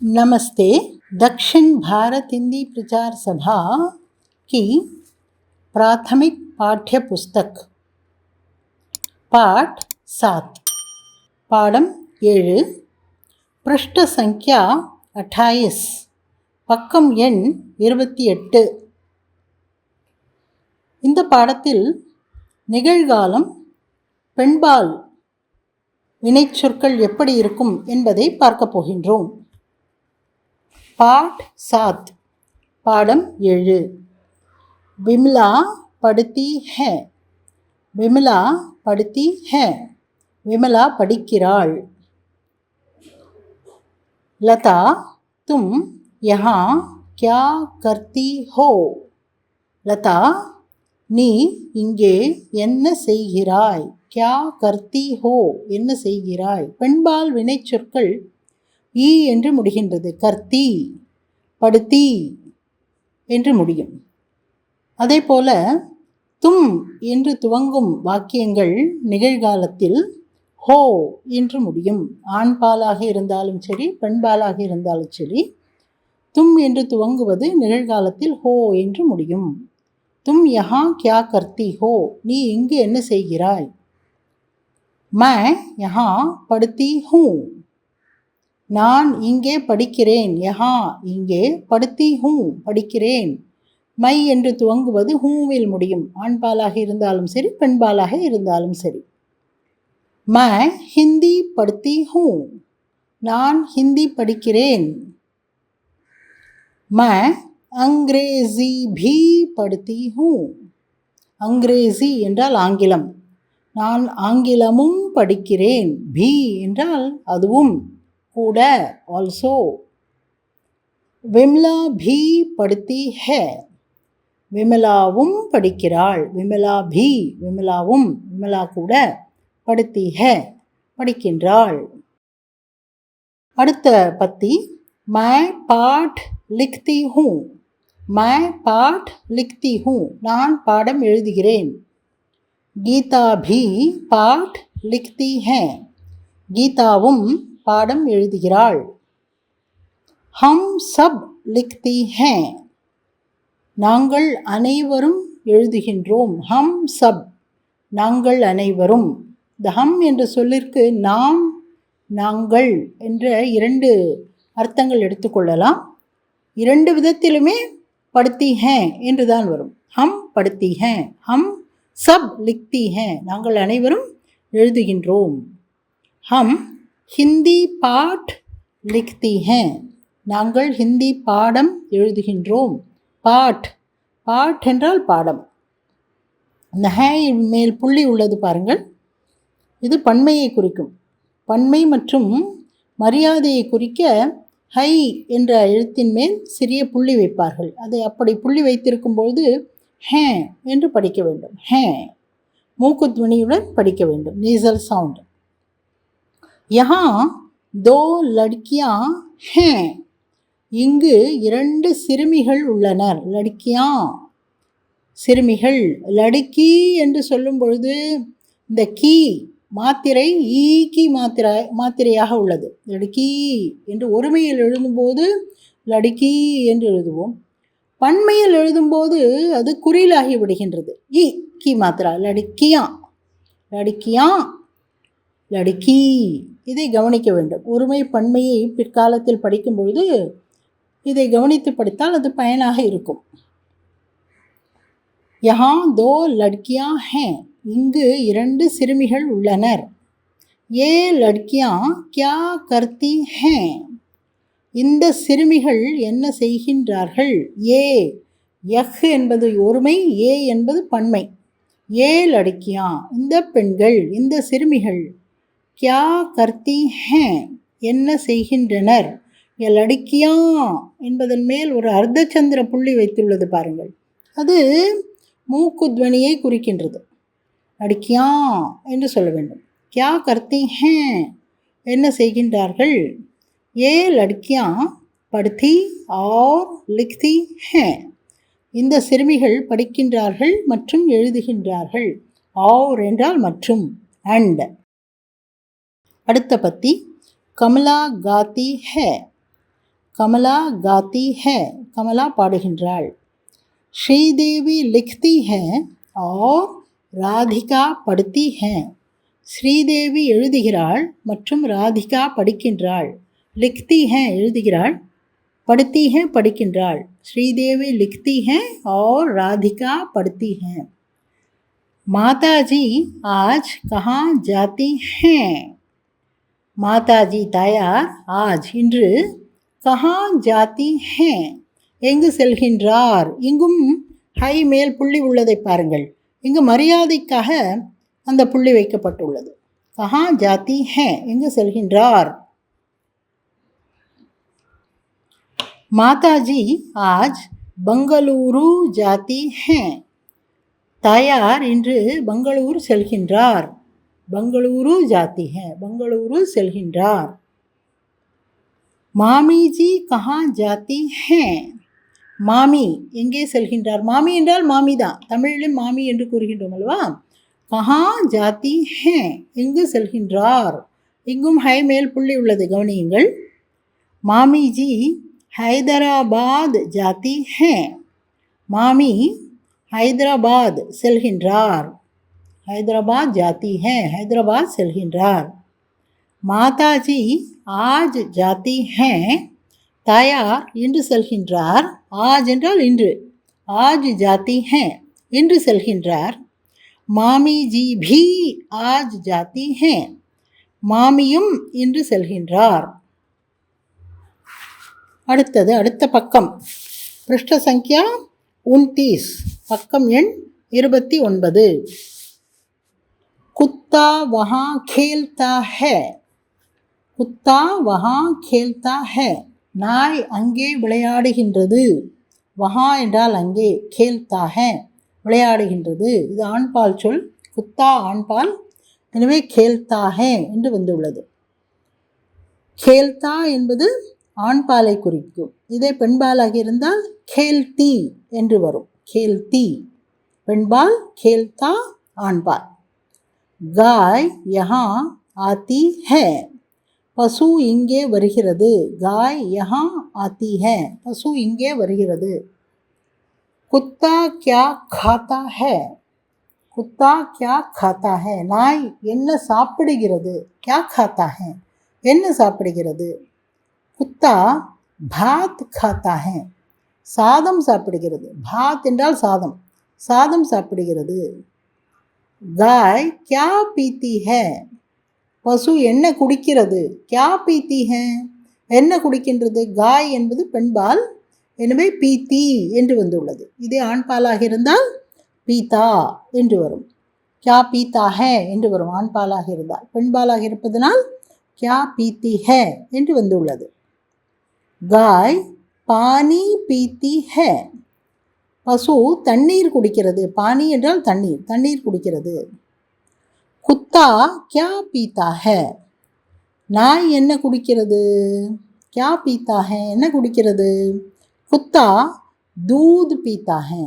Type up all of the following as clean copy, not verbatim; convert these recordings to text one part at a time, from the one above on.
नमस्ते। दक्षिण भारत हिंदी प्रचार सभा की प्राथमिक पाठ्य पुस्तक पाठ 7 पाठम 7 पृष्ठ संख्या 28 பக்கம் எண் 28. இந்த பாடத்தில் நிகழ்காலம் பெண்பால் வினைச்சொற்கள் எப்படி இருக்கும் என்பதை பார்க்க போகின்றோம். पाठ 7 पाठम 7 विमला पढ़ती है. विमला पढ़ती है. विमला படிக்கிறாள். लता तुम यहाँ क्या करती हो. लता நீ இங்கே என்ன செய்கிறாய். क्या करती हो என்ன செய்கிறாய். பெண்பால் வினைச்சொற்கள் ஈ என்று முடிகின்றது. கர்த்தி படுத்தி என்று முடியும். அதே போல தும் என்று துவங்கும் வாக்கியங்கள் நிகழ்காலத்தில் ஹோ என்று முடியும். ஆண்பாலாக இருந்தாலும் சரி பெண்பாலாக இருந்தாலும் சரி தும் என்று துவங்குவது நிகழ்காலத்தில் ஹோ என்று முடியும். தும் யஹா கியா கர்த்தி ஹோ நீ இங்கு என்ன செய்கிறாய். மை யஹா படுத்தி ஹூ நான் இங்கே படிக்கிறேன். யஹா இங்கே படுத்தி ஹூ படிக்கிறேன். மை என்று துவங்குவது ஹூவில் முடியும். ஆண்பாலாக இருந்தாலும் சரி பெண்பாலாக இருந்தாலும் சரி. மை ஹிந்தி படுத்தி ஹூ நான் ஹிந்தி படிக்கிறேன். மை அங்கிரேசி भी படுத்தி ஹூ அங்கிரேசி என்றால் ஆங்கிலம். நான் ஆங்கிலமும் படிக்கிறேன். भी என்றால் அதுவும் கூட ஆல்சோ. விமலா भी पढ़ती है விமலாவும் படிக்கிறாள். விமலா भी விமலாவும் விமலா கூட पढ़ती है படிக்கின்றாள். அடுத்த பத்தி मैं पाठ लिखती हूँ. मैं पाठ लिखती हूँ நான் பாடம் எழுதுகிறேன். गीता भी पाठ लिखती है கீதாவும் பாடம் எழுதுகிறாள். ஹம் சப் லிக்தி ஹே நாங்கள் அனைவரும் எழுதுகின்றோம். ஹம் சப் நாங்கள் அனைவரும். இந்த ஹம் என்ற சொல்லிற்கு நாம் நாங்கள் என்ற 2 அர்த்தங்கள் எடுத்துக்கொள்ளலாம். 2 விதத்திலுமே படுத்தி ஹே என்றுதான் வரும். ஹம் படுத்தி ஹே ஹம் சப் லிக்தி ஹே நாங்கள் அனைவரும் எழுதுகின்றோம். ஹம் ஹிந்தி பாட் லிக்தி ஹே நாங்கள் ஹிந்தி பாடம் எழுதுகின்றோம். பாட் பாட் என்றால் பாடம். இந்த ஹே மேல் புள்ளி உள்ளது பாருங்கள். இது பன்மையை குறிக்கும். பன்மை மற்றும் மரியாதையை குறிக்க ஹை என்ற எழுத்தின் மேல் சிறிய புள்ளி வைப்பார்கள். அதை அப்படி புள்ளி வைத்திருக்கும் பொழுது ஹே என்று படிக்க வேண்டும். ஹே மூக்குத்வனியுடன் படிக்க வேண்டும். Nasal sound. यहाँ 2 लड़कियां हैं இங்கு 2 சிறுமிகள் உள்ளனர். லடுக்கியா சிறுமிகள். லடுக்கி என்று சொல்லும் பொழுது இந்த கீ மாத்திரை ஈக்கி மாத்திரையாக உள்ளது. லடுக்கி என்று ஒருமையில் எழுதும்போது லடுக்கி என்று எழுதுவோம். பன்மையில் எழுதும்போது அது குறிலாகி விடுகின்றது. ஈ கி மாத்திரா. லடுக்கியா லடுக்கியா லடுக்கி. இதை கவனிக்க வேண்டும். ஒருமை பன்மையை பிற்காலத்தில் படிக்கும் பொழுது இதை கவனித்து படித்தால் அது பயனாக இருக்கும். யஹா 2 லட்கியா ஹே இங்கு 2 சிறுமிகள் உள்ளனர். ஏ லட்கியா கியா கர்த்தி ஹே இந்த சிறுமிகள் என்ன செய்கின்றார்கள். ஏ யஹ் என்பது ஒருமை, ஏ என்பது பன்மை. ஏ லட்கியா இந்த பெண்கள் இந்த சிறுமிகள். கியா கர்த்தி ஹே என்ன செய்கின்றனர். லடுக்கியா என்பதன் மேல் ஒரு அர்த்தச்சந்திர புள்ளி வைத்துள்ளது பாருங்கள். அது மூக்குத்வனியை குறிக்கின்றது. லடுக்கியா என்று சொல்ல வேண்டும். கியா கர்த்தி ஹே என்ன செய்கின்றார்கள். ஏ லடுக்கியா படுத்தி ஆர் லிக்தி ஹே இந்த சிறுமிகள் படிக்கின்றார்கள் மற்றும் எழுதுகின்றார்கள். ஆர் என்றால் மற்றும் அண்ட். அடுத்த பத்தி கமலா காத்தி ஹே கமலா காத்தி है, கமலா பாடுகின்றாள். ஸ்ரீதேவி लिखती है और ராதிகா படுத்தி है. ஸ்ரீதேவி எழுதுகிறாள் மற்றும் ராதிகா படிக்கின்றாள். लिखती है எழுதுகிறாள், पढ़ती है படிக்கின்றாள். श्रीदेवी लिखती है और राधिका पढ़ती है. माताजी आज कहाँ जाती हैं? माताजी தாயார் ஆஜ் இன்று கஹா ஜாதி ஹே எங்கு செல்கின்றார். இங்கும் ஹை மேல் புள்ளி உள்ளதை பாருங்கள். இங்கு மரியாதைக்காக அந்த புள்ளி வைக்கப்பட்டுள்ளது. கஹா ஜாதி ஹே எங்கு செல்கின்றார். माताजी आज बंगलुरु जाती हैं. தாயார் இன்று பெங்களூர் செல்கின்றார். பெங்களூரு ஜாதி है, பெங்களூரு செல்கின்றார். மாமி ஜி கஹா ஜாதி हैं. மாமி எங்கே செல்கின்றார். மாமி என்றால் மாமி தான், தமிழிலும் மாமி என்று கூறுகின்றோம் அல்லவா. கஹா ஜாதி हैं எங்கு செல்கின்றார். இங்கும் ஹை மேல் புள்ளி உள்ளது, கவனியுங்கள். மாமி ஜி हैदराबाद जाती हैं. मामी हैदराबाद செல்கின்றார். हैदराबाद जाती हैं, हैदराबाद செல்கின்றார். माताजी आज जाती हैं. தாயார் இன்று செல்கின்றார். ஆஜ் என்றால் இன்று. ஆஜ் जाती हैं இன்று செல்கின்றார். மாமி ஜி भी आज जाती हैं. மாமியும் இன்று செல்கின்றார். அடுத்தது அடுத்த பக்கம். பிருஷ்ட சங்கியா 29, பக்கம் எண் 29. குத்தா வஹா खेलता है. குத்தா வஹா खेलता है நாய் அங்கே விளையாடுகின்றது. வஹா என்றால் அங்கே, खेलता है விளையாடுகின்றது. இது ஆண்பால் சொல். குத்தா ஆண்பால், எனவே खेलता है என்று வந்துள்ளது. खेलता என்பது ஆண்பாலை குறிக்கும். இதே பெண்பாலாக இருந்தால் खेलती என்று வரும். खेलती பெண்பால், खेलता ஆண்பால். காய் யஹா ஆத்தி है. பசு இங்கே வருகிறது. காய் யஹா ஆத்தி है, பசு இங்கே வருகிறது. குத்தா क्या खाता है. குத்தா क्या खाता है நாய் என்ன சாப்பிடுகிறது. क्या खाता है என்ன சாப்பிடுகிறது. குத்தா பாத் खाता है சாதம் சாப்பிடுகிறது. பாத் என்றால் சாதம், சாதம் சாப்பிடுகிறது. காய் क्या पीती है பசு என்ன குடிக்கிறது. क्या पीती है என்ன குடிக்கின்றது. காய் என்பது பெண்பால், எனவே பீத்தி என்று வந்துள்ளது. இதே ஆண்பாலாக இருந்தால் பீதா என்று வரும். क्या पीता है என்று வரும் ஆண்பாலாக இருந்தால். பெண்பாலாக இருப்பதனால் क्या पीती है என்று வந்துள்ளது. காய் பானி பீத்தி है பசு தண்ணீர் குடிக்கிறது. பானி என்றால் தண்ணீர், தண்ணீர் குடிக்கிறது. குத்தா क्या पीता है நாய் என்ன குடிக்கிறது. क्या पीता है என்ன குடிக்கிறது. குத்தா दूध पीता है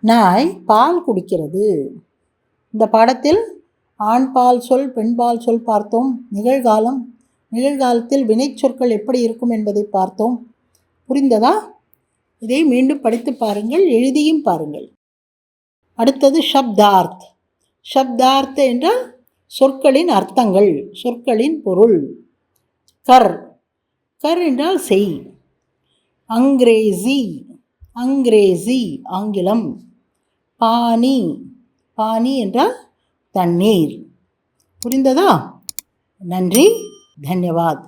நாய் பால் குடிக்கிறது. இந்த பாடத்தில் ஆண்பால் சொல், பெண்பால் சொல் பார்த்தோம். நிகழ்காலம், நிகழ்காலத்தில் வினைச்சொற்கள் எப்படி இருக்கும் என்பதை பார்த்தோம். புரிந்ததா? இதை மீண்டும் படித்து பாருங்கள், எழுதியும் பாருங்கள். அடுத்தது ஷப்தார்த். ஷப்தார்த் என்றால் சொற்களின் அர்த்தங்கள், சொற்களின் பொருள். கர், கர் என்றால் செய். அங்கிரேசி, அங்கிரேசி ஆங்கிலம். பானி, பானி என்றால் தண்ணீர். புரிந்ததா? நன்றி, தன்யவாத்.